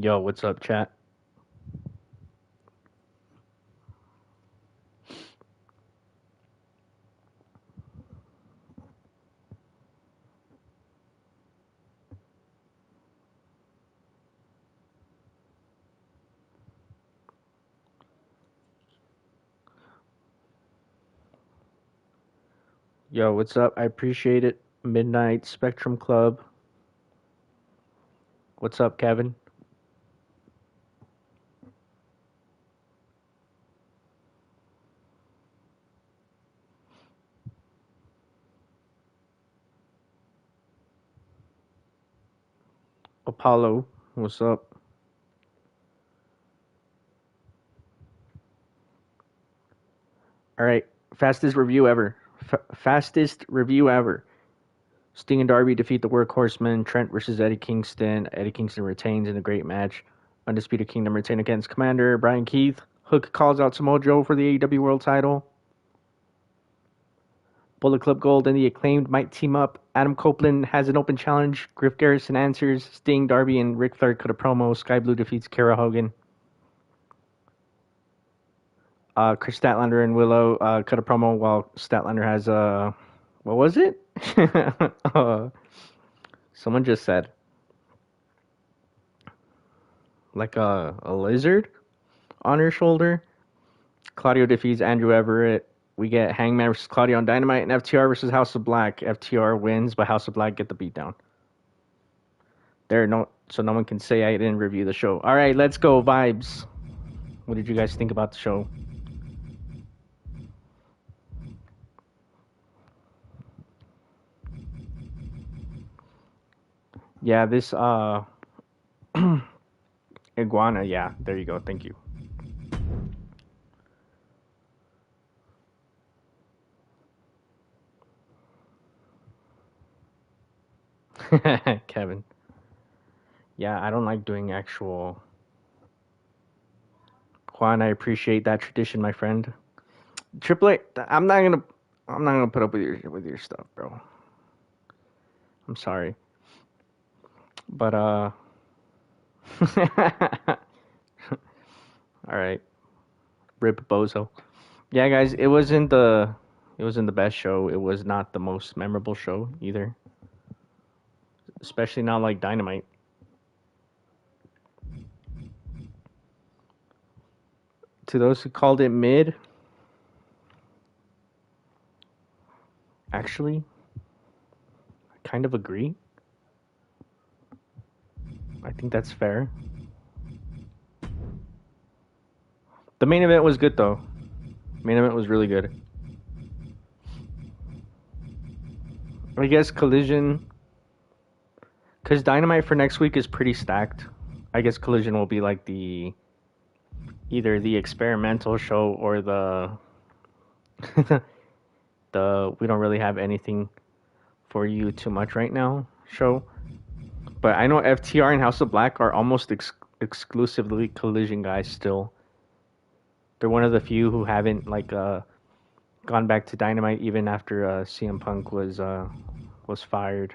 Yo, what's up, chat? Yo, what's up? I appreciate it. Midnight Spectrum Club. What's up, Kevin? Apollo, what's up? All right, fastest review ever. Fastest review ever. Sting and Darby defeat the Workhorsemen. Trent versus Eddie Kingston. Eddie Kingston retains in a great match. Undisputed Kingdom retain against Commander Brian Keith. Hook calls out Samoa Joe for the AEW World Title. Bullet Club Gold and the Acclaimed might team up. Adam Copeland has an open challenge. Griff Garrison answers. Sting, Darby, and Ric Flair cut a promo. Sky Blue defeats Kara Hogan. Chris Statlander and Willow cut a promo while Statlander has what was it? uh, someone just said like a lizard on her shoulder. Claudio defeats Andrew Everett. We get Hangman versus Claudio on Dynamite and FTR versus House of Black. FTR wins, but House of Black get the beatdown. So no one can say I didn't review the show. All right, let's go vibes. What did you guys think about the show? Yeah, this iguana. Yeah, there you go. Thank you. Kevin. Yeah, I don't like doing actual. Juan, I appreciate that tradition, my friend. Triple A, I'm not gonna put up with your stuff, bro. I'm sorry, but all right, rip Bozo. Yeah, guys, it wasn't the best show. It was not the most memorable show either, especially not like Dynamite. To those who called it mid, actually, I kind of agree. I think that's fair. The main event was good though. Main event was really good. I guess Collision, because Dynamite for next week is pretty stacked. I guess Collision will be like the either the experimental show or the the we don't really have anything for you too much right now show. But I know FTR and House of Black are almost exclusively Collision guys still. They're one of the few who haven't like gone back to Dynamite even after CM Punk was fired.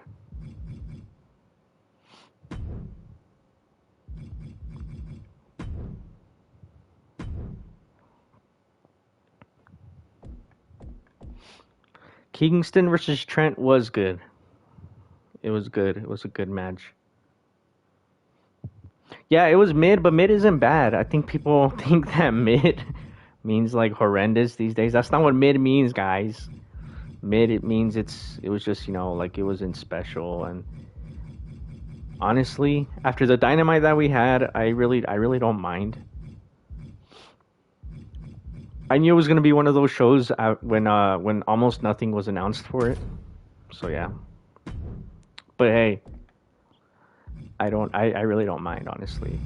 Kingston versus Trent was good. It was good. It was a good match. Yeah, it was mid, but mid isn't bad. I think people think that mid means like horrendous these days. That's not what mid means, guys. Mid it means it was just, like it wasn't special. And honestly, after the Dynamite that we had, I really don't mind. I knew it was gonna be one of those shows when almost nothing was announced for it. So yeah. But hey, I really don't mind, honestly.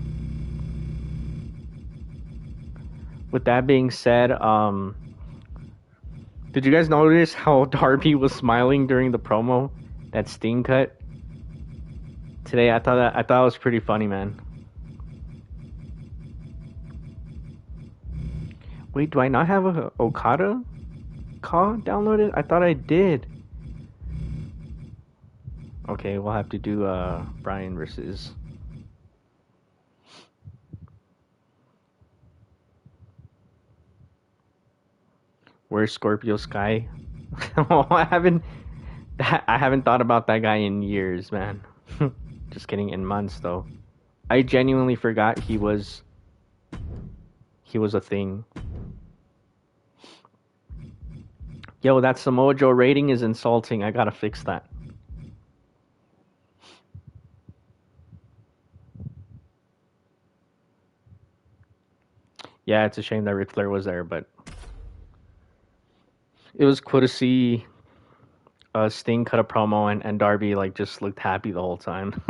With that being said, did you guys notice how Darby was smiling during the promo that Sting cut today? I thought it was pretty funny, man. Wait, do I not have a Okada call downloaded? I thought I did. Okay, we'll have to do Brian versus Where's Scorpio Sky? I haven't thought about that guy in years, man. Just kidding, in months though. I genuinely forgot he was a thing. Yo, that Samoa Joe rating is insulting. I gotta fix that. Yeah, it's a shame that Ric Flair was there, but it was cool to see Sting cut a promo and Darby like just looked happy the whole time.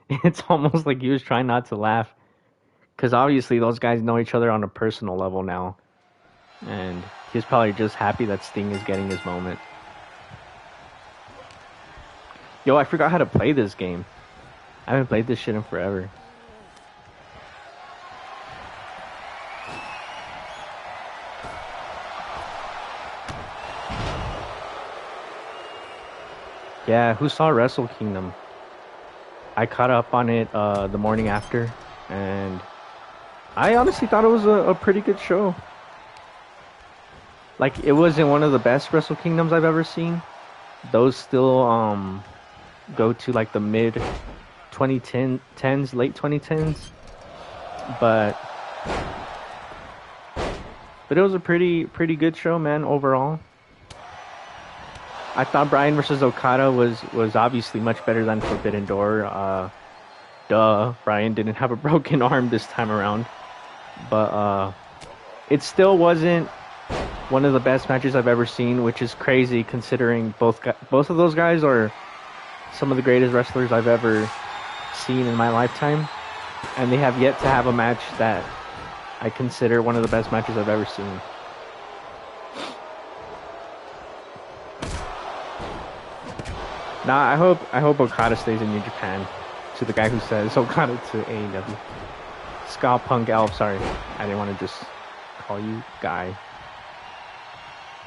It's almost like he was trying not to laugh because obviously those guys know each other on a personal level now, and he's probably just happy that Sting is getting his moment. Yo, I forgot how to play this game. I haven't played this shit in forever. Yeah, who saw Wrestle Kingdom? I caught up on it the morning after, and I honestly thought it was a pretty good show. Like, it wasn't one of the best Wrestle Kingdoms I've ever seen. Those still go to like the mid 2010s, late 2010s. But it was a pretty good show, man, overall. I thought Bryan versus Okada was obviously much better than Forbidden Door. Bryan didn't have a broken arm this time around. But it still wasn't one of the best matches I've ever seen, which is crazy considering both of those guys are some of the greatest wrestlers I've ever seen in my lifetime. And they have yet to have a match that I consider one of the best matches I've ever seen. Nah, I hope Okada stays in New Japan. To the guy who says Okada to AEW. Scott Punk Elf, sorry. I didn't want to just call you guy.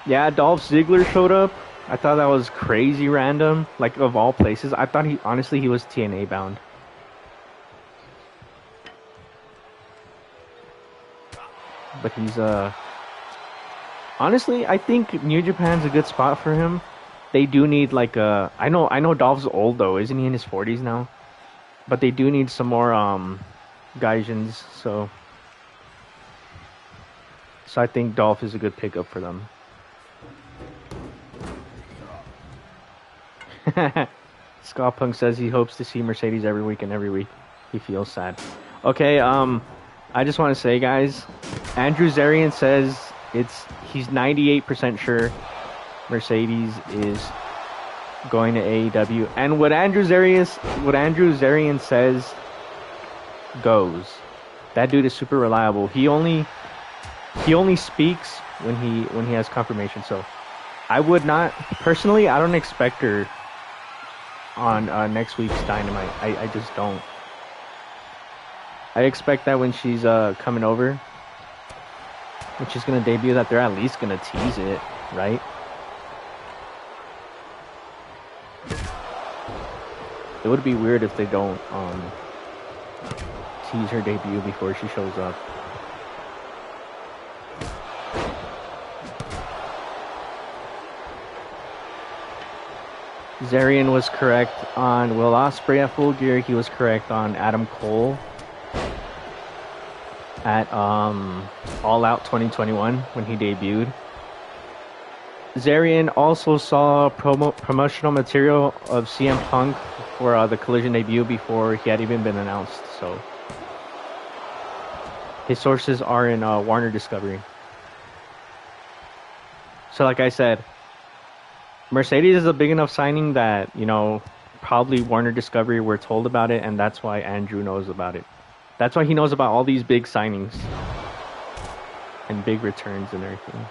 Yeah, Dolph Ziggler showed up. I thought that was crazy random. Like, of all places. I thought he was TNA bound. But he's honestly, I think New Japan's a good spot for him. They do need like a I know Dolph's old though, isn't he in his 40s now? But they do need some more Gaijins, so I think Dolph is a good pickup for them. Scott Punk says he hopes to see Mercedes every week, and every week he feels sad. Okay, I just want to say, guys, Andrew Zarian says he's 98% sure Mercedes is going to AEW, and what Andrew Zarian says goes. That dude is super reliable. He only speaks when he has confirmation. So I would not personally. I don't expect her on next week's Dynamite. I just don't. I expect that when she's coming over, when she's gonna debut, that they're at least gonna tease it, right? It would be weird if they don't tease her debut before she shows up. Zarian was correct on Will Ospreay at Full Gear. He was correct on Adam Cole at All Out 2021 when he debuted. Zarian also saw promotional material of CM Punk for the Collision debut before he had even been announced. So his sources are in Warner Discovery. So like I said, Mercedes is a big enough signing that, probably Warner Discovery were told about it, and that's why Andrew knows about it. That's why he knows about all these big signings and big returns and everything.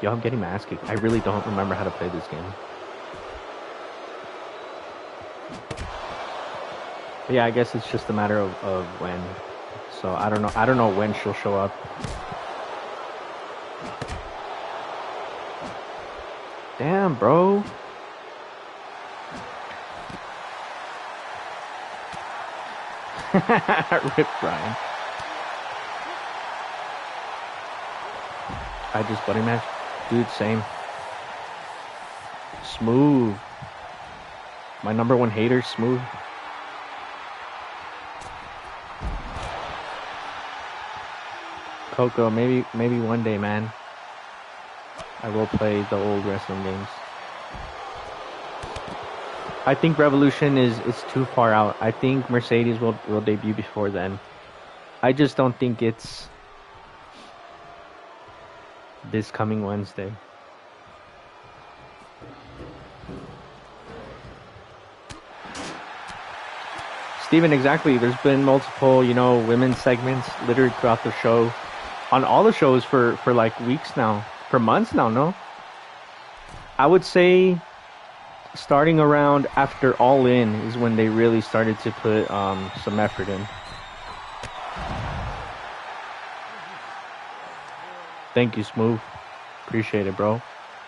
Yo, I'm getting my ass kicked. I really don't remember how to play this game. But yeah, I guess it's just a matter of when. So I don't know when she'll show up. Damn, bro. Rip Brian. I just buddy match. Dude, same. Smooth. My number one hater, Smooth. Coco, maybe one day, man. I will play the old wrestling games. I think Revolution is too far out. I think Mercedes will debut before then. I just don't think it's this coming Wednesday. Steven, exactly. There's been multiple, women's segments littered throughout the show. On all the shows for like weeks now. For months now, no? I would say starting around after All In is when they really started to put some effort in. Thank you, Smooth. Appreciate it, bro.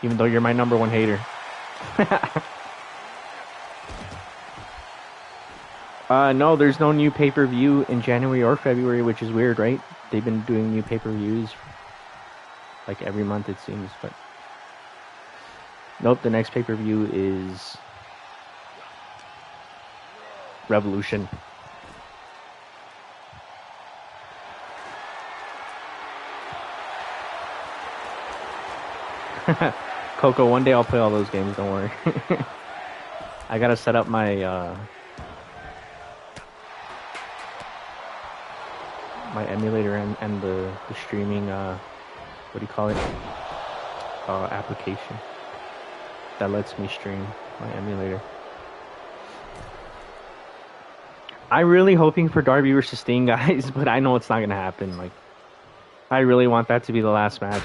Even though you're my number one hater. No, there's no new pay-per-view in January or February, which is weird, right? They've been doing new pay-per-views like every month, it seems, but nope, the next pay-per-view is Revolution. Coco, one day I'll play all those games, don't worry. I gotta set up my my emulator and the streaming what do you call it, application that lets me stream my emulator. I'm really hoping for Darby versus Sting, guys, but I know it's not gonna happen. Like, I really want that to be the last match.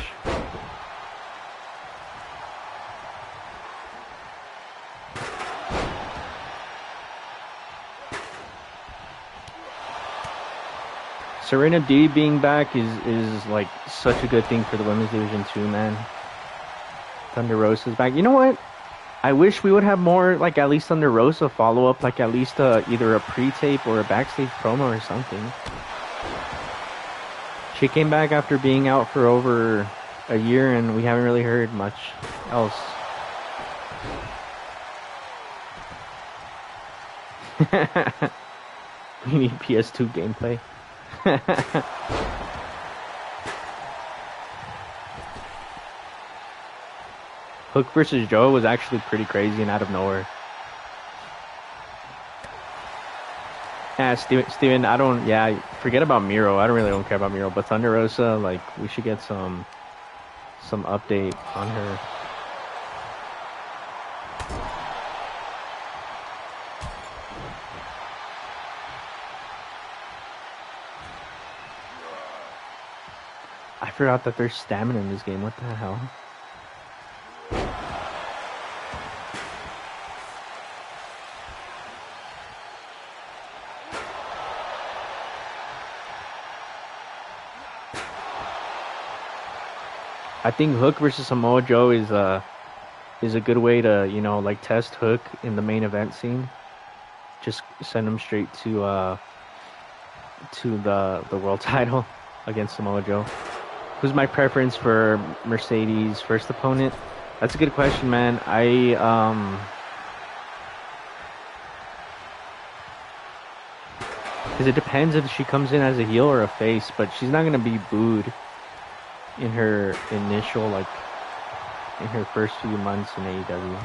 Serena D being back is like such a good thing for the women's division too, man. Thunder Rosa's back. You know what? I wish we would have more, like, at least Thunder Rosa follow up, like at least either a pre-tape or a backstage promo or something. She came back after being out for over a year, and we haven't really heard much else. We need PS2 gameplay. Hook versus Joe was actually pretty crazy and out of nowhere. Yeah, Steven, forget about Miro. I don't care about Miro, but Thunder Rosa, like, we should get some update on her. I forgot that there's stamina in this game. What the hell? I think Hook versus Samoa Joe is a good way to, like, test Hook in the main event scene. Just send him straight to the world title against Samoa Joe. Who's my preference for Mercedes' first opponent? That's a good question, man. Because it depends if she comes in as a heel or a face, but she's not gonna be booed in her initial, like, in her first few months in AEW.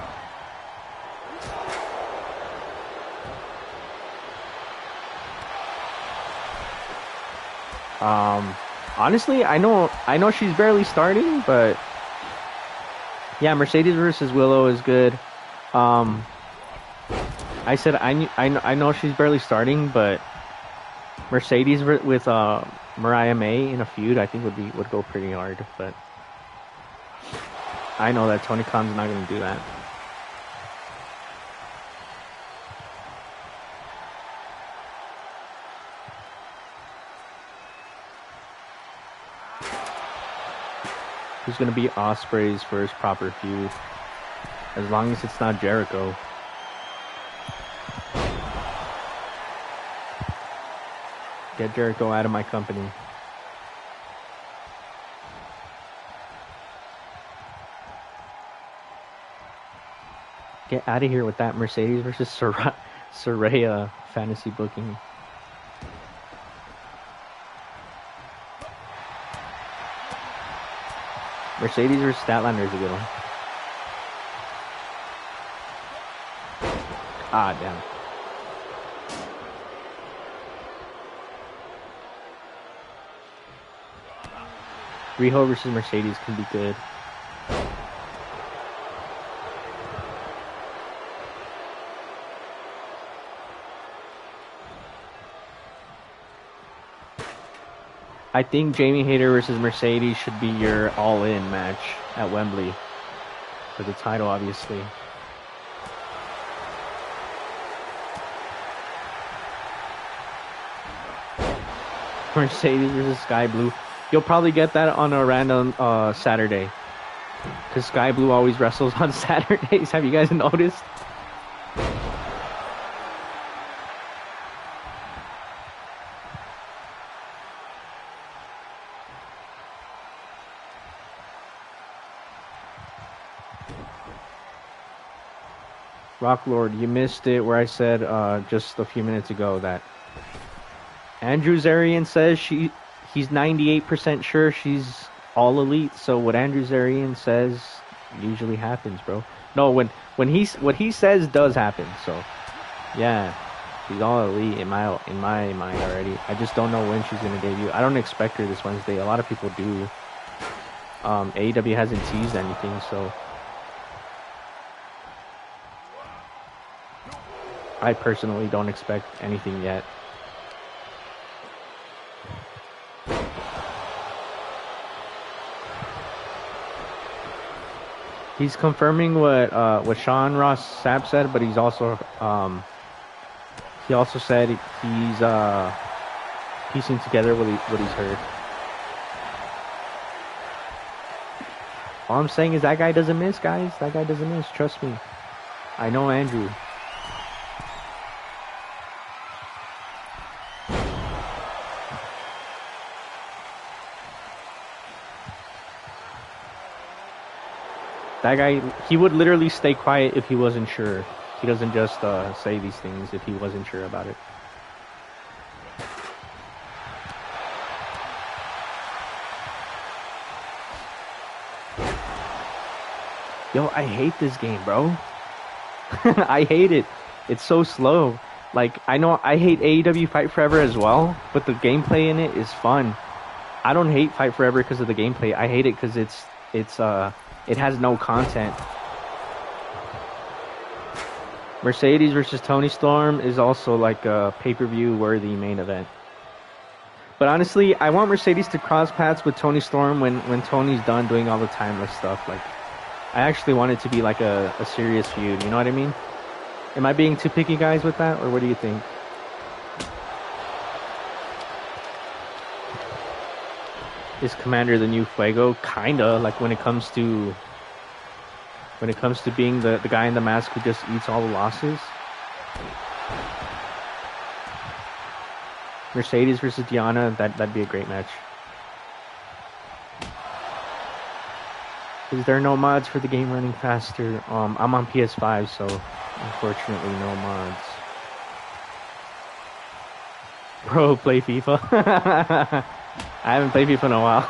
Honestly, I know she's barely starting, but yeah, Mercedes versus Willow is good. I said I know she's barely starting, but Mercedes with Mariah May in a feud, I think would go pretty hard. But I know that Tony Khan's not going to do that. Who's going to be Ospreay's first proper feud? As long as it's not Jericho. Get Jericho out of my company. Get out of here with that Mercedes versus Saraya fantasy booking. Mercedes versus Statlander is a good one. Ah, damn. Riho versus Mercedes can be good. I think Jamie Hayter versus Mercedes should be your all-in match at Wembley. For the title, obviously. Mercedes versus Sky Blue. You'll probably get that on a random Saturday. Because Sky Blue always wrestles on Saturdays. Have you guys noticed? Rock Lord, you missed it where I said just a few minutes ago that Andrew Zarian says he's 98% sure she's all elite. So what Andrew Zarian says usually happens, bro. No, what he says does happen. So yeah, she's all elite in my mind already. I just don't know when she's gonna debut. I don't expect her this Wednesday. A lot of people do. AEW hasn't teased anything, so I personally don't expect anything yet. He's confirming what Sean Ross Sapp said, but he's also he also said he's piecing together what he's heard. All I'm saying is that guy doesn't miss, guys. That guy doesn't miss. Trust me. I know Andrew. That guy, he would literally stay quiet if he wasn't sure. He doesn't just say these things if he wasn't sure about it. Yo, I hate this game, bro. I hate it. It's so slow. Like, I know I hate AEW Fight Forever as well, but the gameplay in it is fun. I don't hate Fight Forever because of the gameplay. I hate it because it has no content. Mercedes versus Toni Storm is also like a pay-per-view worthy main event. But honestly, I want Mercedes to cross paths with Toni Storm when Tony's done doing all the timeless stuff. Like, I actually want it to be like a serious feud, you know what I mean? Am I being too picky, guys, with that, or what do you think? Is Commander the new Fuego? Kinda, like when it comes to being the guy in the mask who just eats all the losses. Mercedes versus Diana, that'd be a great match. Is there no mods for the game running faster? I'm on PS5, so unfortunately no mods. Bro, play FIFA. I haven't played FIFA in a while.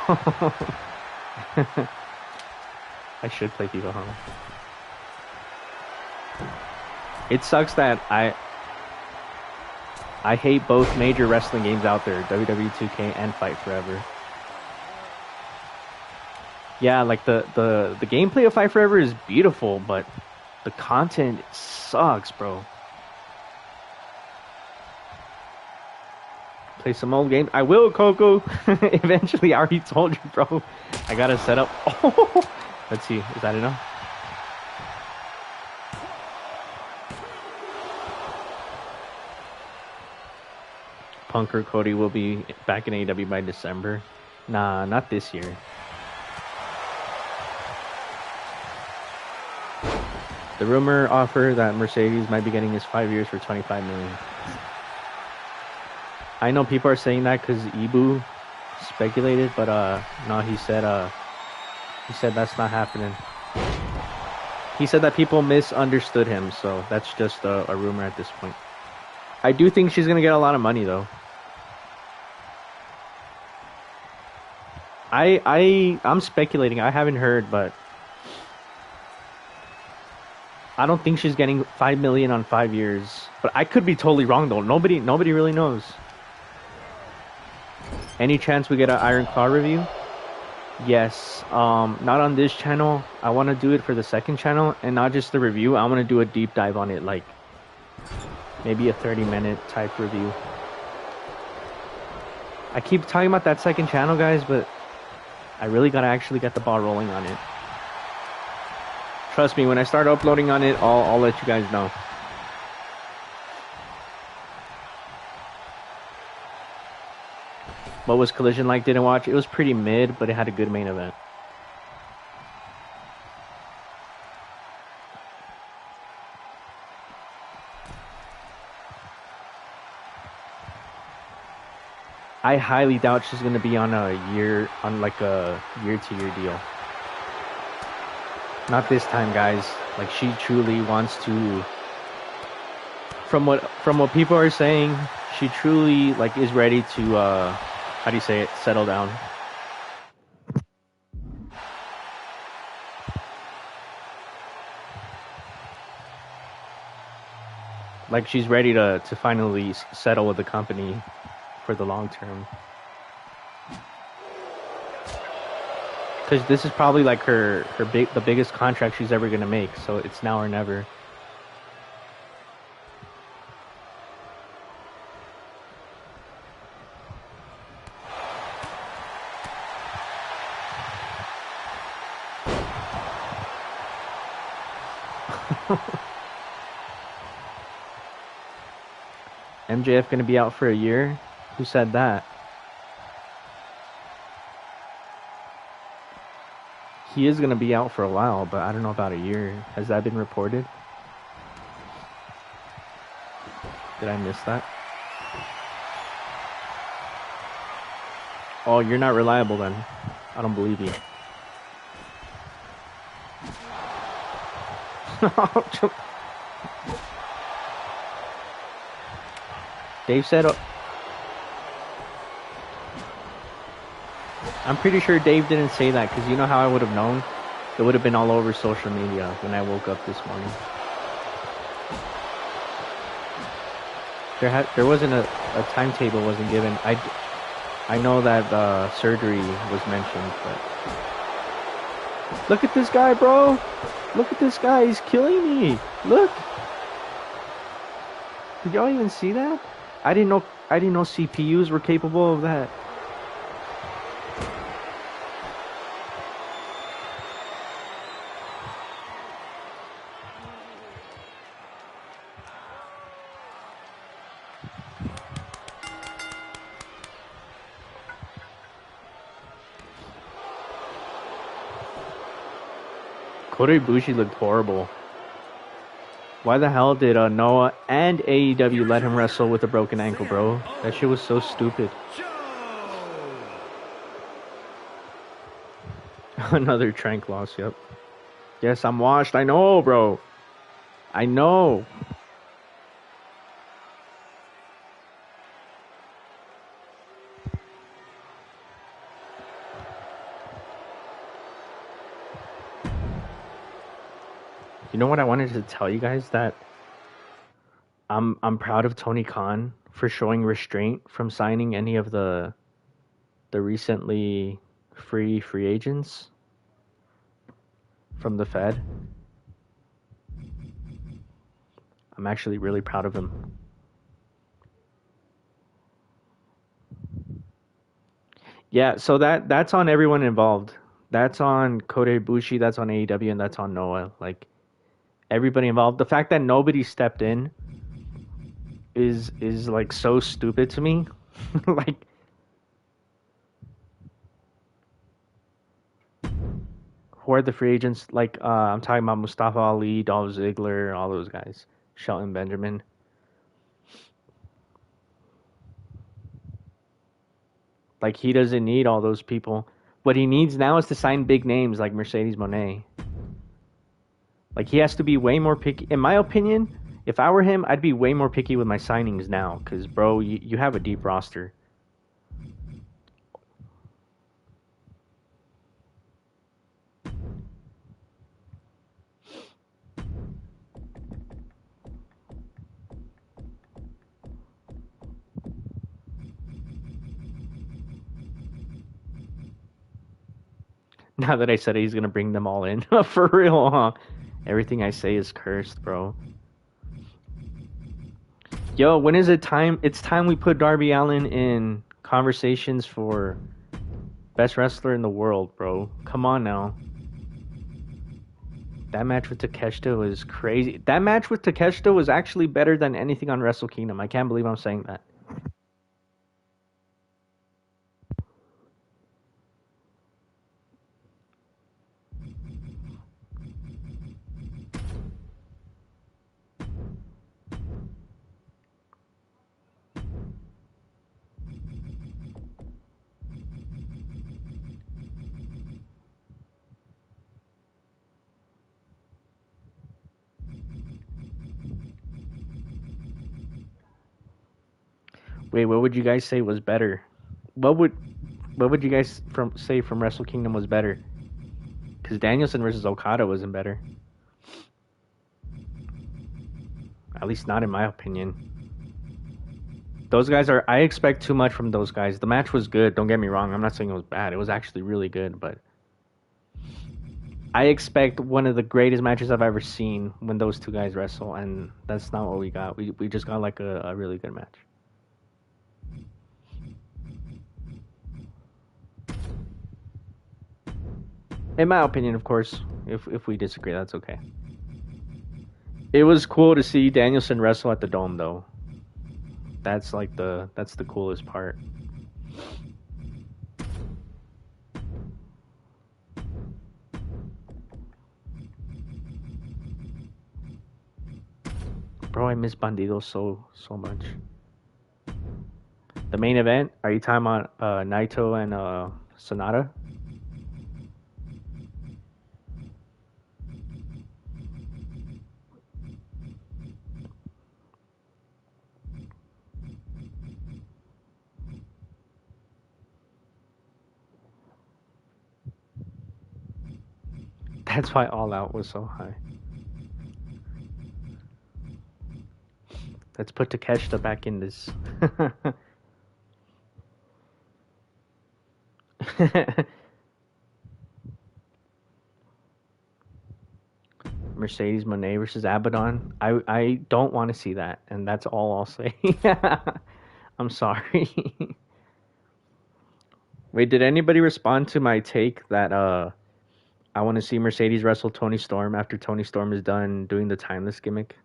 I should play FIFA, huh? It sucks that I hate both major wrestling games out there, WWE 2K and Fight Forever. Yeah, like the gameplay of Fight Forever is beautiful, but the content sucks, bro. Play some old games. I will, Coco. Eventually, I already told you, bro. I gotta set up. Oh, let's see. Is that enough? Punk or Cody will be back in AEW by December. Nah, not this year. The rumor offer that Mercedes might be getting is 5 years for 25 million. I know people are saying that because Ibu speculated, but no, he said that's not happening. He said that people misunderstood him, so that's just a rumor at this point. I do think she's gonna get a lot of money though. I'm speculating. I haven't heard, but I don't think she's getting 5 million on 5 years. But I could be totally wrong though. Nobody really knows. Any chance we get an Iron Claw review? Yes. Not on this channel. I want to do it for the second channel, and not just the review. I want to do a deep dive on it, like maybe a 30-minute type review. I keep talking about that second channel, guys, but I really gotta actually get the ball rolling on it. Trust me, when I start uploading on it, I'll let you guys know. What was Collision like? Didn't watch. It was pretty mid, but it had a good main event. I highly doubt she's gonna be on like a year-to-year deal. Not this time, guys. Like, she truly wants to. From what people are saying, she truly like is ready to how do you say it? Settle down. Like, she's ready to finally settle with the company for the long term. Because this is probably like the biggest contract she's ever gonna make. So it's now or never. MJF gonna be out for a year? Who said that? He is gonna be out for a while, but I don't know about a year. Has that been reported? Did I miss that? Oh, you're not reliable then. I don't believe you. Dave said... I'm pretty sure Dave didn't say that, because you know how I would have known? It would have been all over social media when I woke up this morning. There wasn't a timetable wasn't given. I know that surgery was mentioned, but... Look at this guy, bro! Look at this guy, he's killing me! Look! Did y'all even see that? I didn't know CPUs were capable of that. Kota Ibushi looked horrible. Why the hell did Noah and AEW let him wrestle with a broken ankle, bro? That shit was so stupid. Another Tranq loss, yep. Yes, I'm washed. I know, bro. I know. You know what I wanted to tell you guys? That I'm proud of Tony Khan for showing restraint from signing any of the recently free agents from the Fed. I'm actually really proud of him. Yeah, so that's on everyone involved. That's on Kota Ibushi, that's on AEW, and that's on Noah. Like, everybody involved. The fact that nobody stepped in is like so stupid to me. Like, Who are the free agents? Like I'm talking about Mustafa Ali, Dolph Ziggler, all those guys. Shelton Benjamin. Like he doesn't need all those people. What he needs now is to sign big names like Mercedes Moné. Like he has to be way more picky. In my opinion, if I were him, I'd be way more picky with my signings now. Cause bro, you have a deep roster. Now that I said it, he's gonna bring them all in for real, huh? Everything I say is cursed, bro. Yo, when is it time? It's time we put Darby Allin in conversations for best wrestler in the world, bro. Come on now. That match with Takeshita was crazy. That match with Takeshita was actually better than anything on Wrestle Kingdom. I can't believe I'm saying that. Wait, what would you guys say was better? What would you guys say from Wrestle Kingdom was better? Because Danielson versus Okada wasn't better. At least not in my opinion. Those guys are. I expect too much from those guys. The match was good. Don't get me wrong. I'm not saying it was bad. It was actually really good, but I expect one of the greatest matches I've ever seen when those two guys wrestle, and that's not what we got. We just got like a really good match. In my opinion, of course. If we disagree, that's okay. It was cool to see Danielson wrestle at the Dome, though. That's the coolest part. Bro, I miss Bandido so much. The main event? Are you talking about Naito and Sonata? That's why All Out was so high. Let's put Takeshita back in this. Mercedes Moné versus Abaddon. I don't want to see that, and that's all I'll say. I'm sorry. Wait, did anybody respond to my take that I want to see Mercedes wrestle Tony Storm after Tony Storm is done doing the timeless gimmick?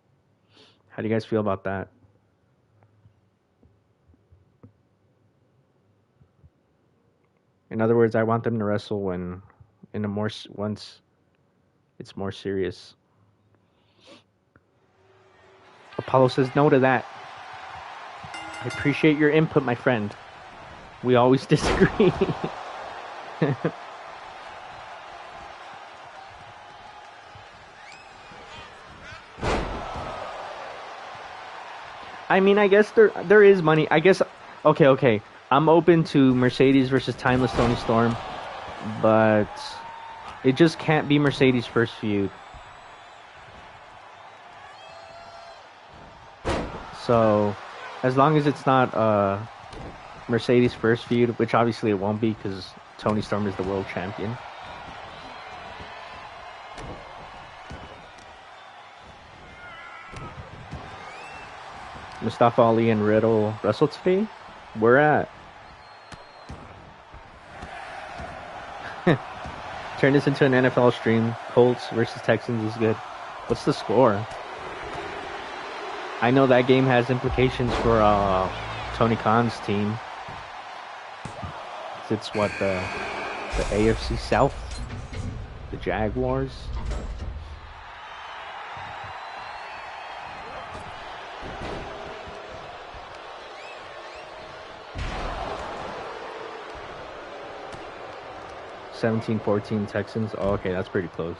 How do you guys feel about that? In other words, I want them to wrestle when in a more once it's more serious. Apollo says no to that. I appreciate your input, my friend. We always disagree. I mean, I guess there is money. I guess okay. I'm open to Mercedes versus Timeless Tony Storm, but it just can't be Mercedes' first feud. So, as long as it's not Mercedes' first feud, which obviously it won't be because Tony Storm is the world champion. Mustafa Ali and Riddle wrestle today? Where at? Turn this into an NFL stream. Colts versus Texans is good. What's the score? I know that game has implications for Tony Khan's team. It's what the AFC South. the Jaguars. (17-14) Texans. Oh, okay, that's pretty close.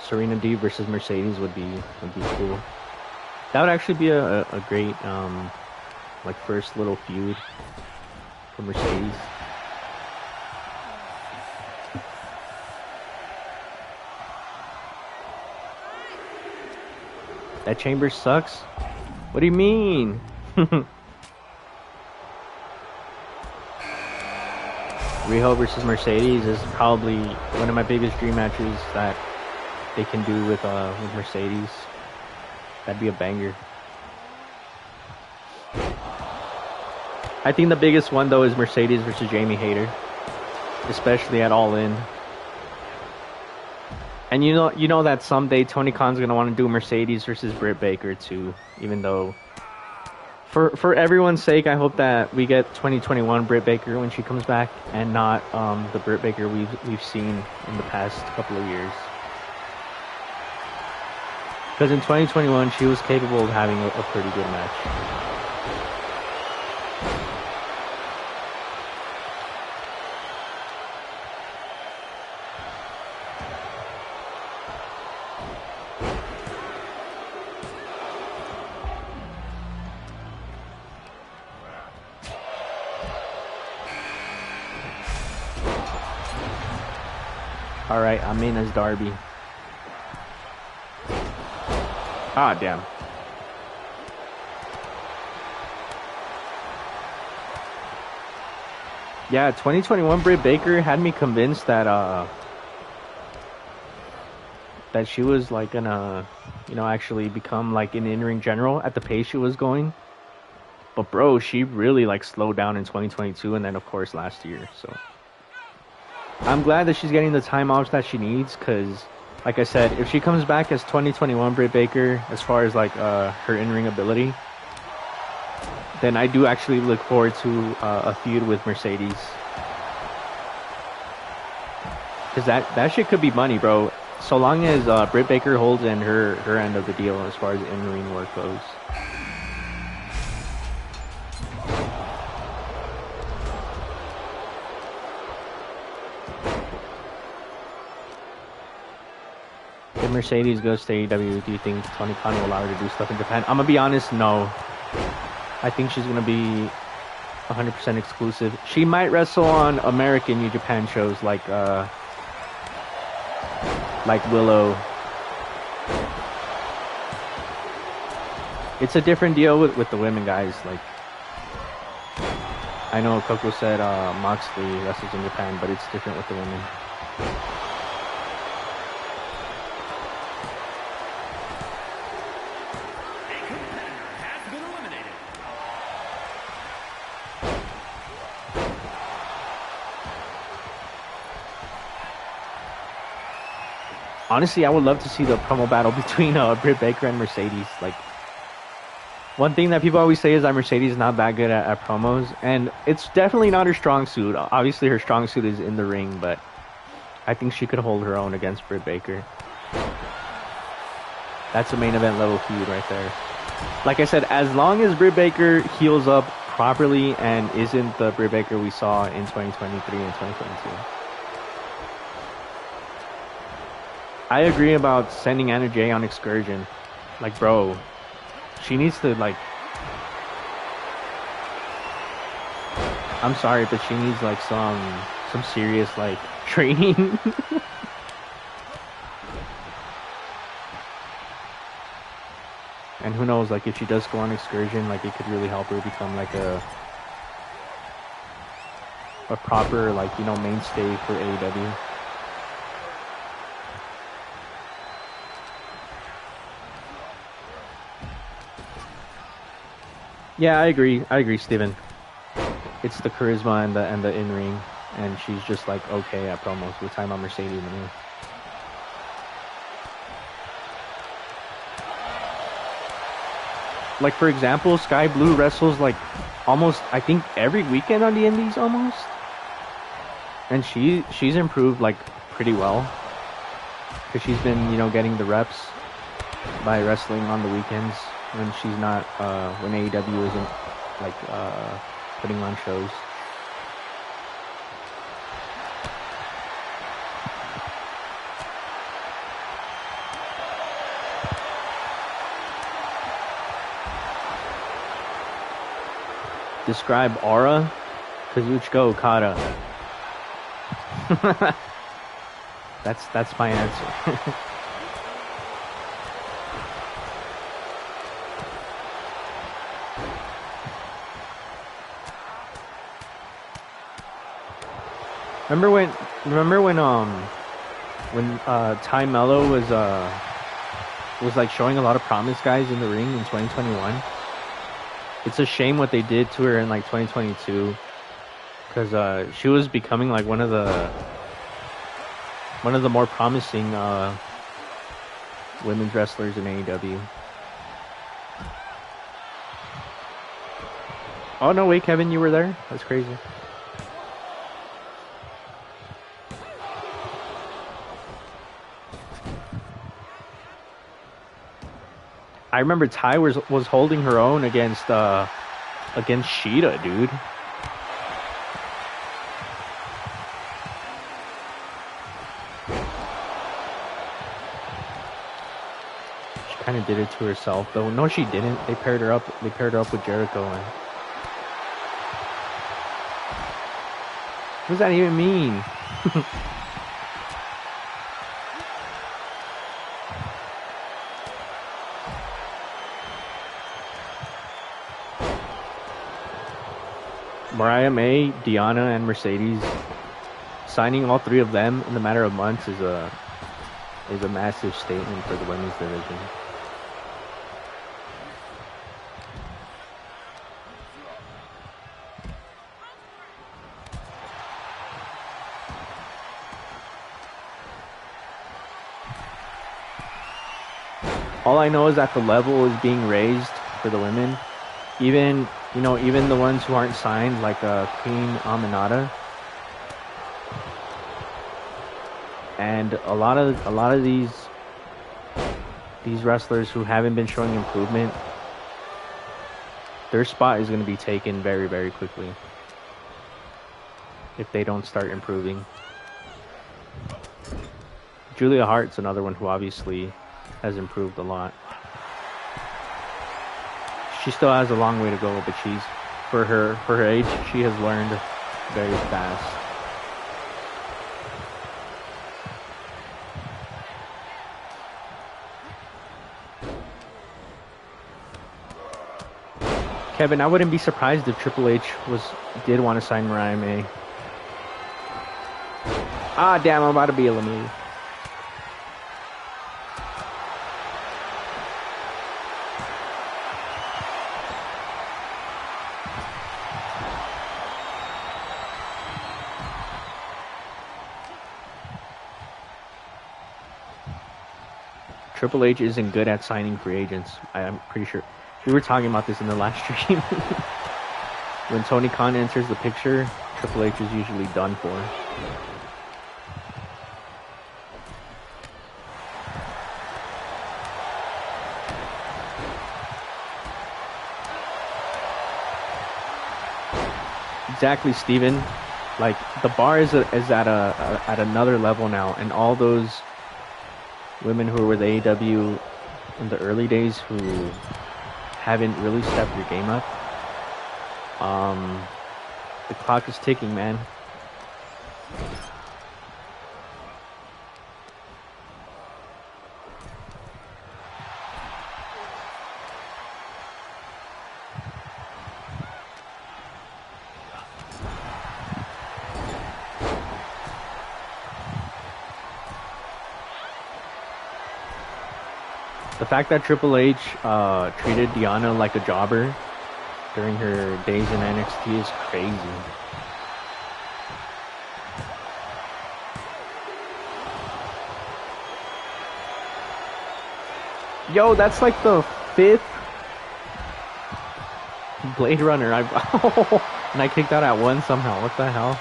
Serena D versus Mercedes would be cool. That would actually be a great like first little feud for Mercedes. That chamber sucks. What do you mean? Riho versus Mercedes is probably one of my biggest dream matches that they can do with Mercedes. That'd be a banger. I think the biggest one though is Mercedes versus Jamie Hayter, especially at All In. And you know that someday Tony Khan's gonna want to do Mercedes versus Britt Baker too. Even though, for everyone's sake, I hope that we get 2021 Britt Baker when she comes back, and not the Britt Baker we've seen in the past couple of years. Because in 2021, she was capable of having a pretty good match. Alright, I'm in as Darby. Ah, damn. Yeah, 2021 Britt Baker had me convinced that that she was like gonna, actually become like an in-ring general at the pace she was going. But bro, she really like slowed down in 2022 and then of course last year. So I'm glad that she's getting the time off that she needs, because like I said, if she comes back as 2021 Britt Baker, as far as like her in-ring ability, then I do actually look forward to a feud with Mercedes. Because that shit could be money, bro. So long as Britt Baker holds in her end of the deal as far as in-ring work goes. If Mercedes goes to AEW, do you think Tony Khan will allow her to do stuff in Japan? I'm gonna be honest, no. I think she's gonna be 100% exclusive. She might wrestle on American New Japan shows like Willow. It's a different deal with the women, guys. Like, I know Coco said Moxley wrestles in Japan, but it's different with the women. Honestly, I would love to see the promo battle between Britt Baker and Mercedes. Like, one thing that people always say is that Mercedes is not that good at promos, and it's definitely not her strong suit. Obviously, her strong suit is in the ring, but I think she could hold her own against Britt Baker. That's a main event level feud right there. Like I said, as long as Britt Baker heals up properly and isn't the Britt Baker we saw in 2023 and 2022. I agree about sending Anna Jay on excursion. Like, bro, she needs to, like, I'm sorry, but she needs like some serious like training. And who knows, like, if she does go on excursion, like, it could really help her become like a proper, like, mainstay for AEW. Yeah, I agree, Steven. It's the charisma and the in-ring. and she's just like okay at promos. We're talking about Mercedes Moné. Like for example, Sky Blue wrestles like almost I think every weekend on the Indies almost, and she's improved like pretty well because she's been getting the reps by wrestling on the weekends when she's not when AEW isn't like putting on shows. Describe aura, Kazuchika Okada. That's my answer. Remember when Ty Mello was like showing a lot of promise guys in the ring in 2021. It's a shame what they did to her in like 2022, because she was becoming like one of the more promising women's wrestlers in AEW. Oh no, wait, Kevin, you were there? That's crazy. I remember Ty was holding her own against Sheeta, dude. She kind of did it to herself, though. No, she didn't. They paired her up. They paired her up with Jericho. And what does that even mean? Mariah May, Deonna, and Mercedes, signing all three of them in a matter of months is a massive statement for the women's division. All I know is that the level is being raised for the women. Even the ones who aren't signed, like Queen Aminata, and a lot of these wrestlers who haven't been showing improvement, their spot is going to be taken very, very quickly if they don't start improving. Julia Hart's another one who obviously has improved a lot. She still has a long way to go, but she's for her age, she has learned very fast. Kevin, I wouldn't be surprised if Triple H did want to sign Mariah May. Ah, damn, I'm about to be eliminated. Triple H isn't good at signing free agents. I'm pretty sure. We were talking about this in the last stream. When Tony Khan enters the picture, Triple H is usually done for. Exactly, Steven. Like, the bar is at another level now, and all those women who were with AEW in the early days who haven't really stepped your game up, the clock is ticking, man. The fact that Triple H treated Deonna like a jobber during her days in NXT is crazy. Yo, that's like the 5th Blade Runner. And I kicked out at 1 somehow. What the hell?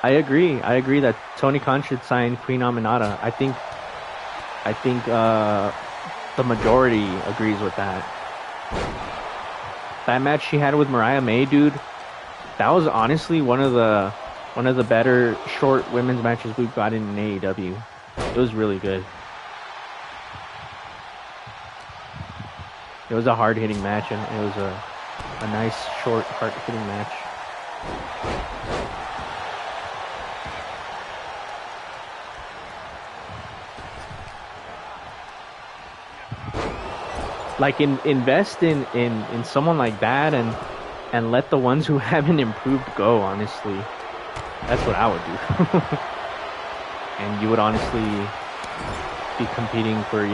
I agree. I agree that Tony Khan should sign Queen Aminata. I think the majority agrees with that. That match she had with Mariah May, dude, that was honestly one of the better short women's matches we've gotten in AEW. It was really good. It was a hard-hitting match, and it was a nice, short, hard-hitting match. Like, invest in someone like that, and let the ones who haven't improved go, honestly. That's what I would do. And you would honestly be competing for,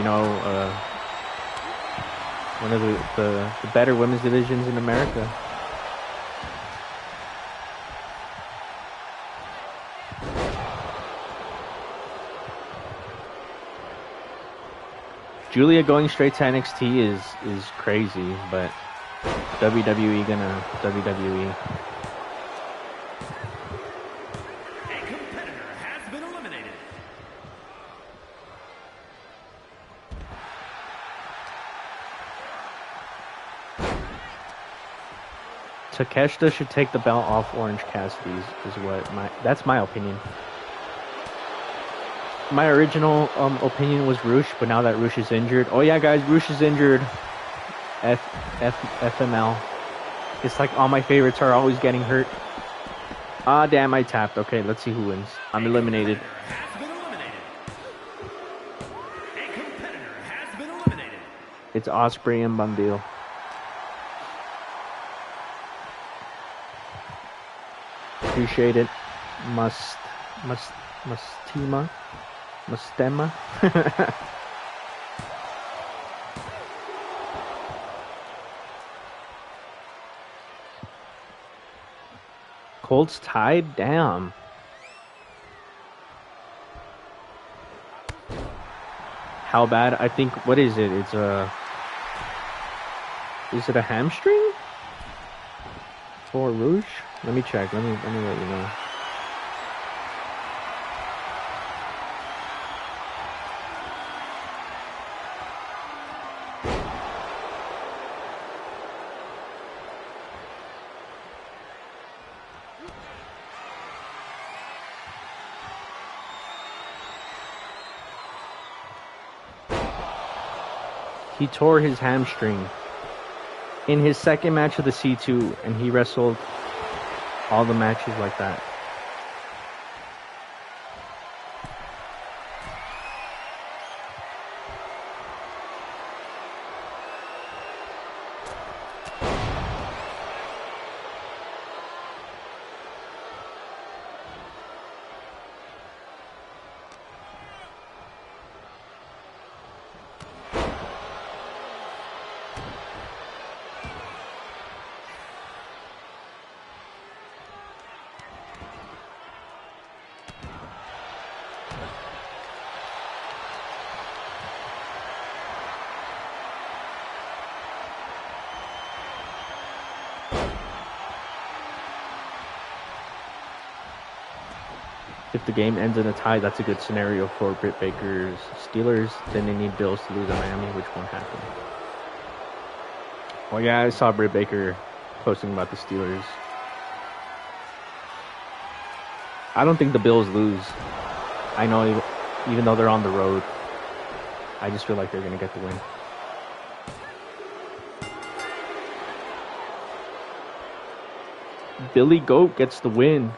one of the better women's divisions in America. Julia going straight to NXT is crazy, but WWE gonna WWE. A competitor has been eliminated. Takeshita should take the belt off Orange Cassidy is that's my opinion. My original opinion was Roosh, but now that Roosh is injured, oh yeah, guys, Roosh is injured. FML. It's like all my favorites are always getting hurt. Ah, damn, I tapped. Okay, let's see who wins. I'm eliminated. It's Osprey and Bundil. Appreciate it. Mustema. Colts tied? Damn. How bad? I think, what is it? It's is it a hamstring? For Rouge? Let me check. Let me let you know. He tore his hamstring in his second match of the C2, and he wrestled all the matches like that. If the game ends in a tie, that's a good scenario for Britt Baker's Steelers. Then they need Bills to lose at Miami, which won't happen. Well, yeah, I saw Britt Baker posting about the Steelers. I don't think the Bills lose. I know, even though they're on the road, I just feel like they're going to get the win. Billy Goat gets the win.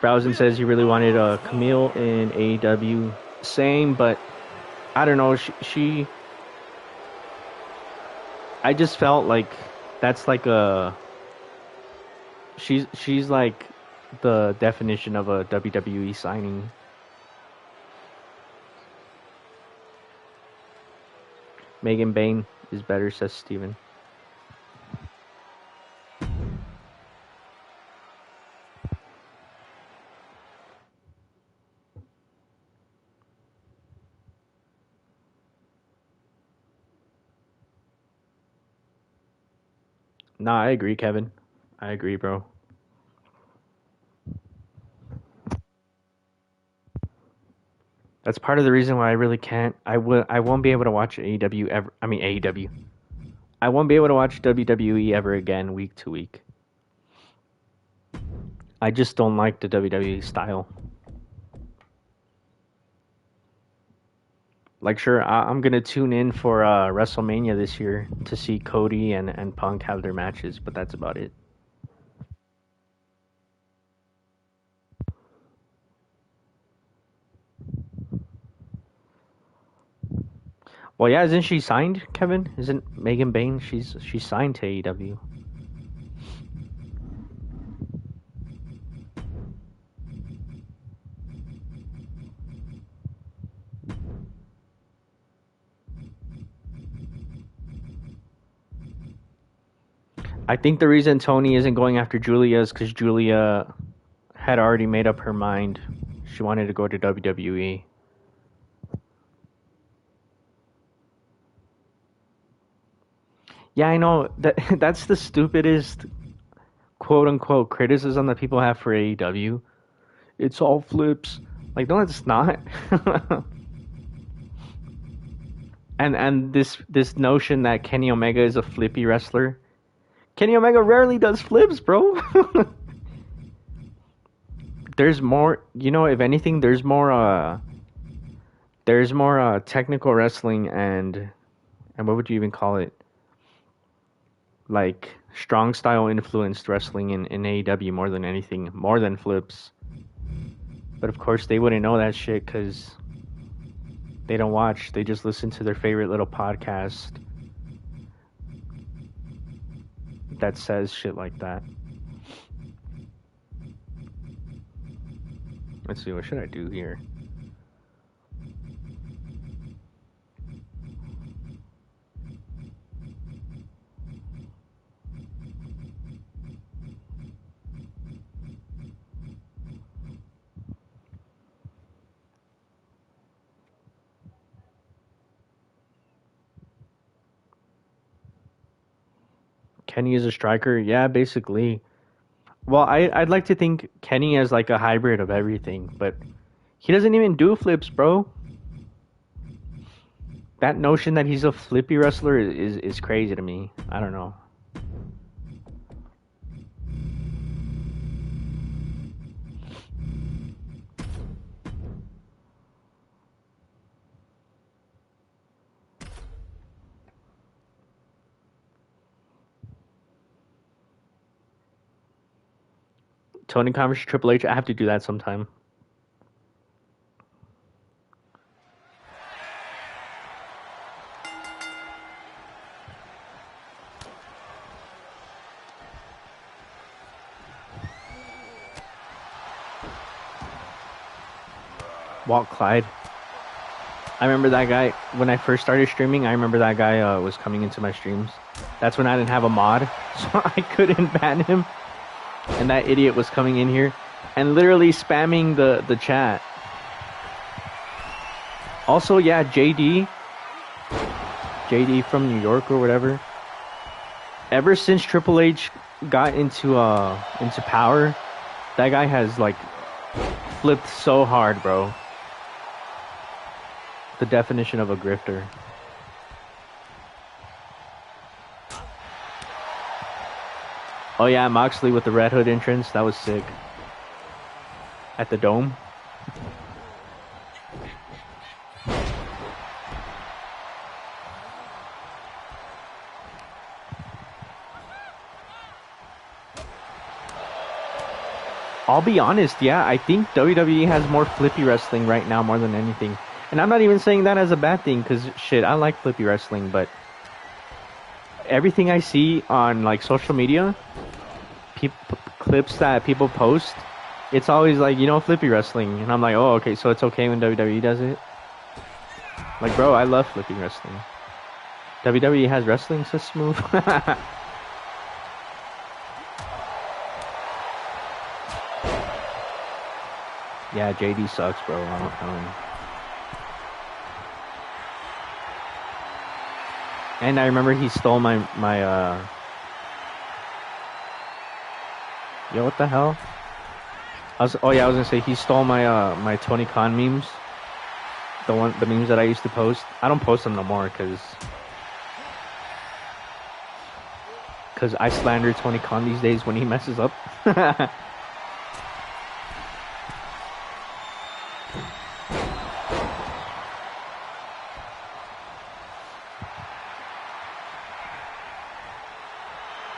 Browsen says he really wanted Camille in AEW. Same, but I don't know. I just felt like that's like she's like the definition of a WWE signing. Megan Bain is better, says Steven. Nah, I agree, Kevin. I agree, bro. That's part of the reason why I really can't. I won't be able to watch AEW ever. I mean AEW. I won't be able to watch WWE ever again week to week. I just don't like the WWE style. Like, sure, I'm gonna tune in for WrestleMania this year to see Cody and Punk have their matches, but that's about it. Well, yeah, isn't she signed, Kevin? Isn't Megan Bain? She's signed to AEW. I think the reason Tony isn't going after Julia is because Julia had already made up her mind. She wanted to go to WWE. Yeah, I know that that's the stupidest quote unquote criticism that people have for AEW. It's all flips. Like, no, it's not. And this notion that Kenny Omega is a flippy wrestler. Kenny Omega rarely does flips, bro. There's more, if anything, there's more technical wrestling and what would you even call it? Like strong style influenced wrestling in AEW more than anything, more than flips. But of course they wouldn't know that shit cuz they don't watch. They just listen to their favorite little podcast that says shit like that. Let's see, what should I do here? Kenny is a striker? Yeah, basically. Well, I'd like to think Kenny is like a hybrid of everything, but he doesn't even do flips, bro. That notion that he's a flippy wrestler is crazy to me. I don't know. Tony Khan versus Triple H. I have to do that sometime. Walt Clyde. I remember that guy when I first started streaming. I remember that guy was coming into my streams. That's when I didn't have a mod, so I couldn't ban him. And that idiot was coming in here and literally spamming the chat. Also, yeah, JD from New York or whatever. Ever since Triple H got into power, that guy has like flipped so hard, bro. The definition of a grifter. Oh yeah, Moxley with the Red Hood entrance. That was sick. At the Dome. I'll be honest, yeah, I think WWE has more flippy wrestling right now more than anything. And I'm not even saying that as a bad thing, because shit, I like flippy wrestling, but everything I see on like social media, clips that people post, it's always like, flippy wrestling. And I'm like, oh, okay, so it's okay when WWE does it? Like, bro, I love flippy wrestling. WWE has wrestling so smooth. Yeah, JD sucks, bro. And I remember he stole my Yo, what the hell? Oh yeah, I was gonna say he stole my my Tony Khan memes. The memes that I used to post. I don't post them no more because I slander Tony Khan these days when he messes up.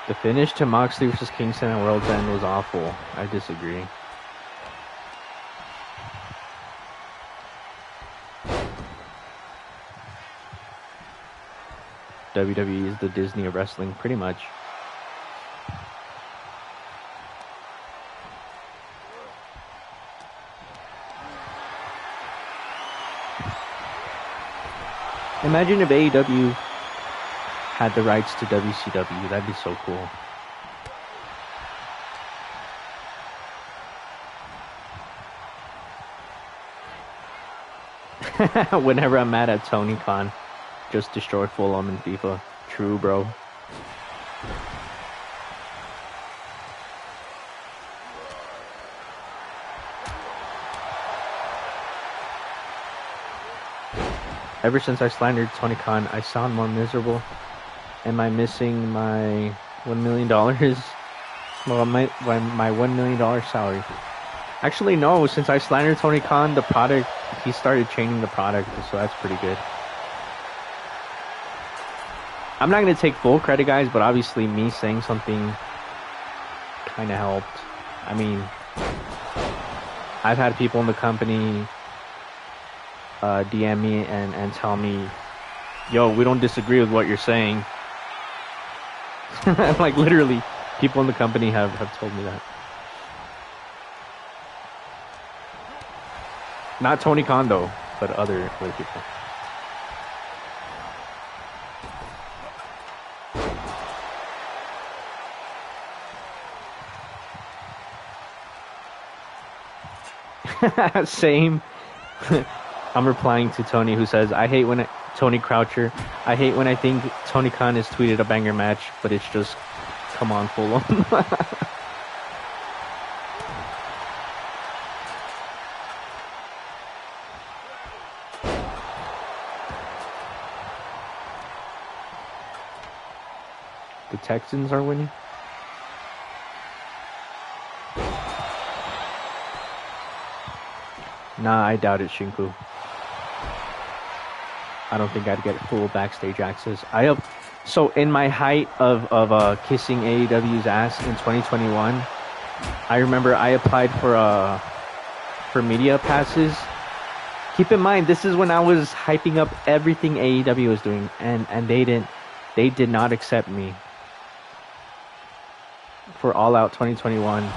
The finish to Moxley versus Kingston at World's End was awful. I disagree. WWE is the Disney of wrestling, pretty much. Imagine if AEW had the rights to WCW. That'd be so cool. Whenever I'm mad at Tony Khan, just destroy Fulham in FIFA. True, bro. Ever since I slandered Tony Khan, I sound more miserable. Am I missing my $1 million? Well, my $1 million salary. Actually, no. Since I slandered Tony Khan, the product, he started changing the product, so that's pretty good. I'm not going to take full credit, guys, but obviously me saying something kind of helped. I mean, I've had people in the company DM me and tell me, yo, we don't disagree with what you're saying. Like, literally, people in the company have told me that. Not Tony Khan, though, but other people. Same. I'm replying to Tony, who says, I hate when Tony Croucher. I hate when I think Tony Khan has tweeted a banger match, but it's just, come on, Fulham. The Texans are winning. Nah, I doubt it, Shinku. I don't think I'd get full backstage access. So in my height of kissing AEW's ass in 2021, I remember I applied for media passes. Keep in mind, this is when I was hyping up everything AEW was doing, and they did not accept me for All Out 2021.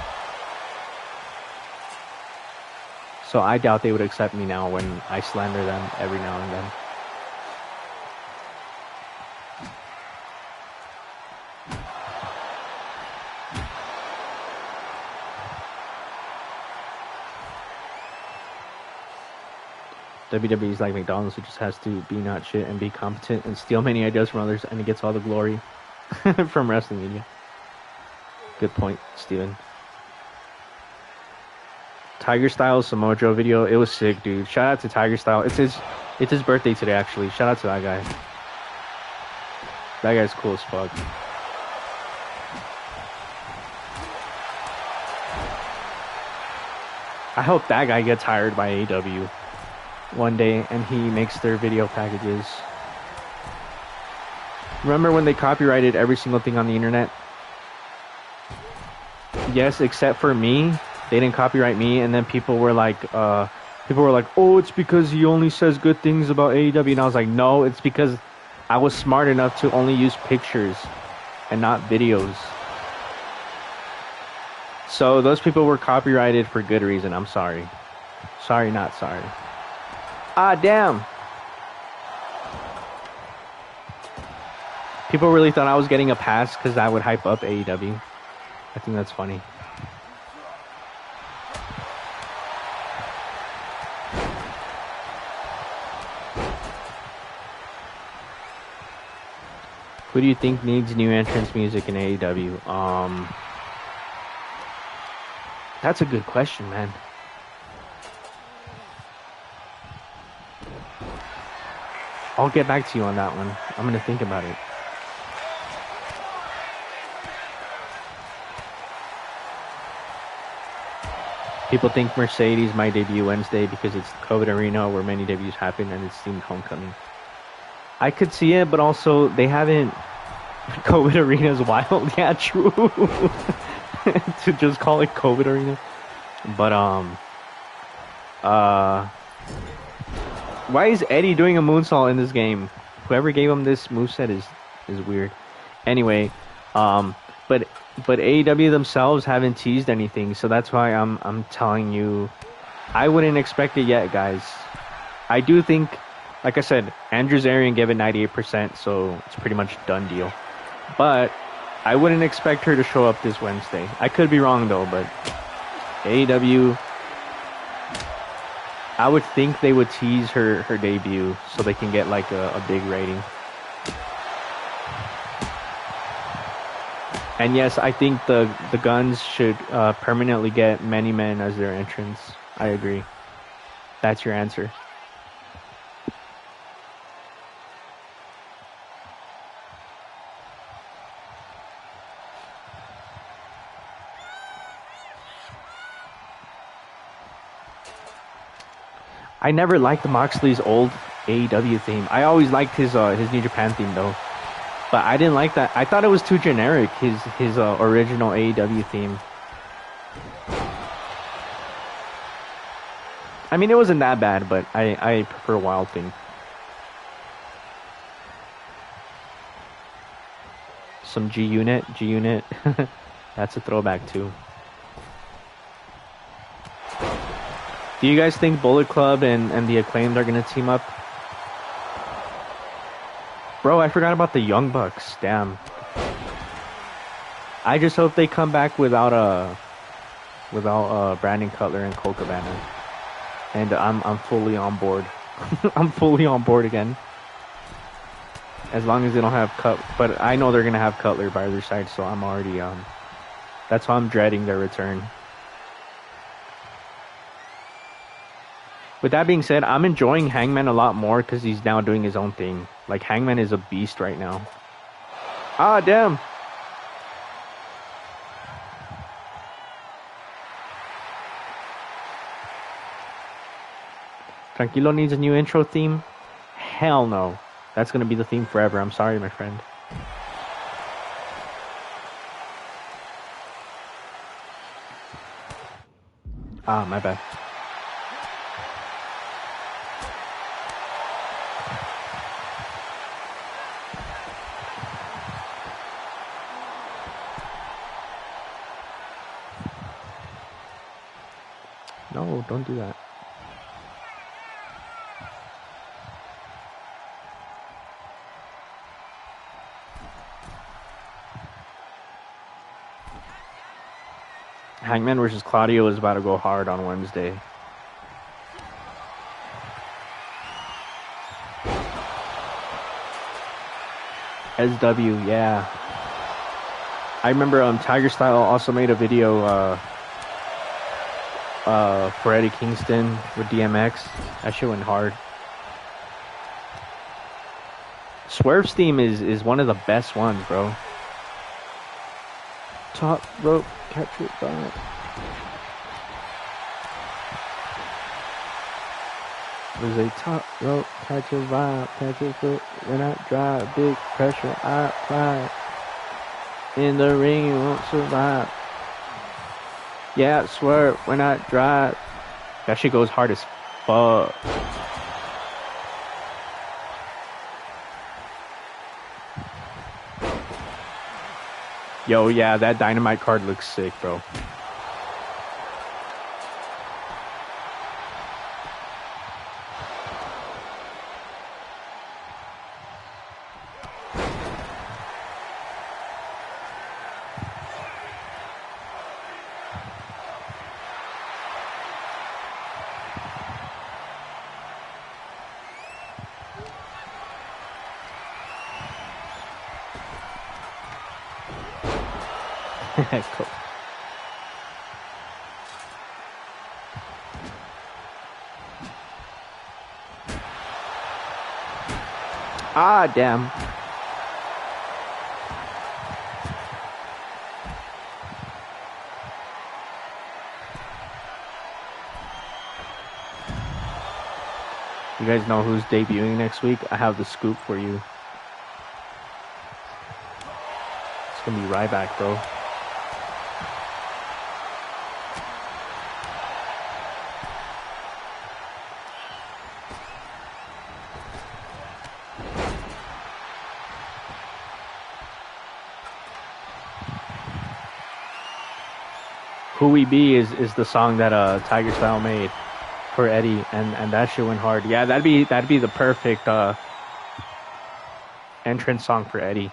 So I doubt they would accept me now when I slander them every now and then. WWE is like McDonald's, who just has to be not shit and be competent and steal many ideas from others, and it gets all the glory from wrestling media. Good point, Steven. Tiger Styles Samoa Joe video, it was sick, dude. Shout out to Tiger Style. It's his birthday today, actually. Shout out to that guy. That guy's cool as fuck. I hope that guy gets hired by AEW one day and he makes their video packages. Remember when they copyrighted every single thing on the internet? Yes, except for me. They didn't copyright me, and then people were like, oh, it's because he only says good things about AEW, and I was like, no, it's because I was smart enough to only use pictures and not videos. So those people were copyrighted for good reason. I'm sorry. Sorry, not sorry. Ah, damn. People really thought I was getting a pass because I would hype up AEW. I think that's funny. Who do you think needs new entrance music in AEW? That's a good question, man. I'll get back to you on that one. I'm gonna think about it. People think Mercedes might debut Wednesday because it's the COVID arena where many debuts happen and it's themed homecoming. I could see it, but also they haven't. COVID arena is wild. Yeah, true. To just call it COVID arena, but why is Eddie doing a moonsault in this game? Whoever gave him this moveset is weird. Anyway, but AEW themselves haven't teased anything, so that's why I'm telling you, I wouldn't expect it yet, guys. I do think, like I said, Andrew Zarian gave it 98%, so it's pretty much done deal. But I wouldn't expect her to show up this Wednesday. I could be wrong though, but AEW, I would think they would tease her debut so they can get like a big rating. And yes, I think the Guns should permanently get Many Men as their entrance. I agree. That's your answer. I never liked Moxley's old AEW theme. I always liked his New Japan theme though, but I didn't like that. I thought it was too generic. His original AEW theme. I mean, it wasn't that bad, but I prefer Wild Thing. Some G Unit. That's a throwback too. Do you guys think Bullet Club and the Acclaimed are gonna team up? Bro, I forgot about the Young Bucks. Damn. I just hope they come back without Brandon Cutler and Cole Cabana. And I'm fully on board. I'm fully on board again. As long as they don't have Cut, but I know they're gonna have Cutler by their side, so I'm already that's why I'm dreading their return. With that being said, I'm enjoying Hangman a lot more because he's now doing his own thing. Like, Hangman is a beast right now. Ah, damn. Tranquilo needs a new intro theme? Hell no. That's going to be the theme forever. I'm sorry, my friend. Ah, my bad. No, don't do that. Hangman versus Claudio is about to go hard on Wednesday. SW, yeah. I remember Tiger Style also made a video for Eddie Kingston with DMX. That shit went hard. Swerve's theme is one of the best ones, bro. Top rope, catch it back. There's a top rope, catch your vibe, catch your foot. When I drive, big pressure, I apply. In the ring, you won't survive. Yeah, swerve when I drive. That shit goes hard as fuck. Yo, yeah, that Dynamite card looks sick, bro. Cool. Ah, damn. You guys know who's debuting next week? I have the scoop for you. It's gonna be Ryback, bro. Who We Be is the song that Tiger Style made for Eddie, and that shit went hard. Yeah, that'd be the perfect entrance song for Eddie.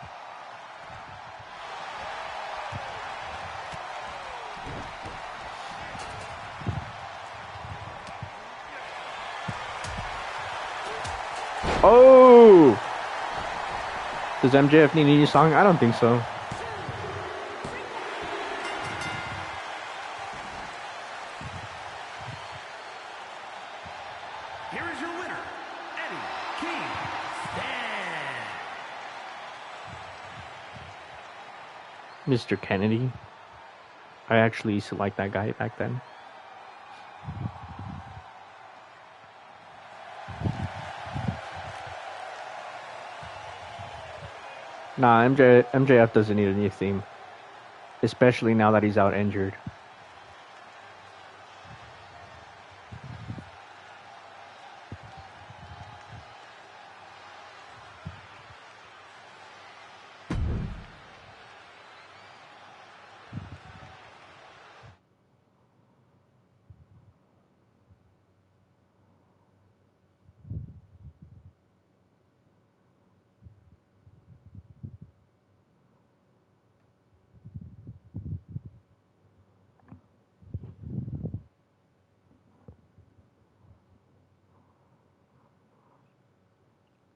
Oh! Does MJF need a new song? I don't think so. Here is your winner, Eddie King Stan. Mr. Kennedy. I actually used to like that guy back then. Nah, MJF doesn't need a new theme. Especially now that he's out injured.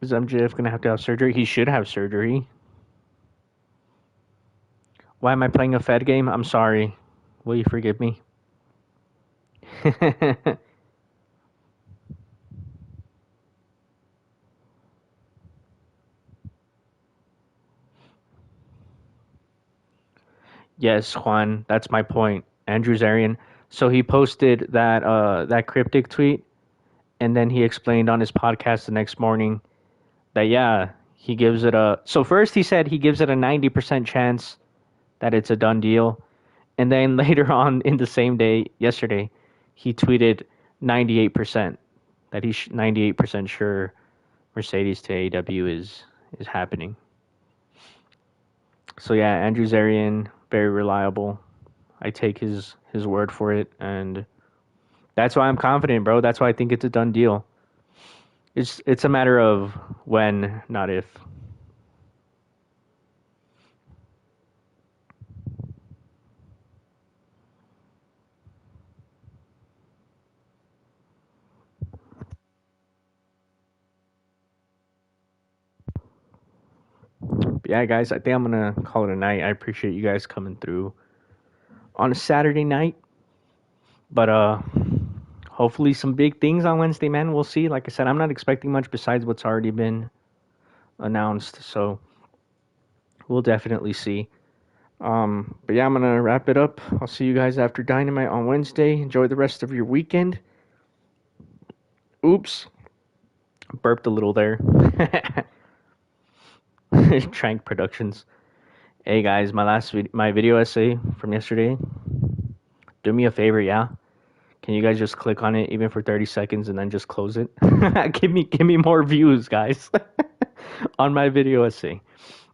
Is MJF gonna have to have surgery? He should have surgery. Why am I playing a Fed game? I'm sorry. Will you forgive me? Yes, Juan, that's my point. Andrew Zarian. So he posted that cryptic tweet, and then he explained on his podcast the next morning that yeah, he gives it a. So first he said he gives it a 90% chance that it's a done deal, and then later on in the same day, yesterday, he tweeted 98% that he's 98% sure Mercedes to AEW is happening. So yeah, Andrew Zarian, very reliable. I take his word for it, and that's why I'm confident, bro. That's why I think it's a done deal. It's a matter of when, not if. But yeah, guys, I think I'm gonna call it a night. I appreciate you guys coming through on a Saturday night, but hopefully some big things on Wednesday, man. We'll see. Like I said, I'm not expecting much besides what's already been announced, so we'll definitely see. But yeah, I'm gonna wrap it up. I'll see you guys after Dynamite on Wednesday. Enjoy the rest of your weekend. Oops, burped a little there. Tranq Productions. Hey guys, my video essay from yesterday. Do me a favor, yeah. Can you guys just click on it even for 30 seconds and then just close it? Give me more views, guys, on my video essay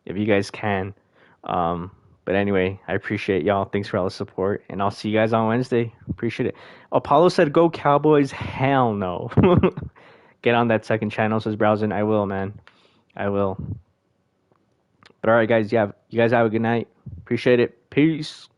if you guys can. Um, but anyway, I appreciate y'all. Thanks for all the support, and I'll see you guys on Wednesday. Appreciate it. Apollo said, "Go Cowboys!" Hell no. Get on that second channel, says Browsing. I will, man. I will. But all right, guys. You guys have a good night. Appreciate it. Peace.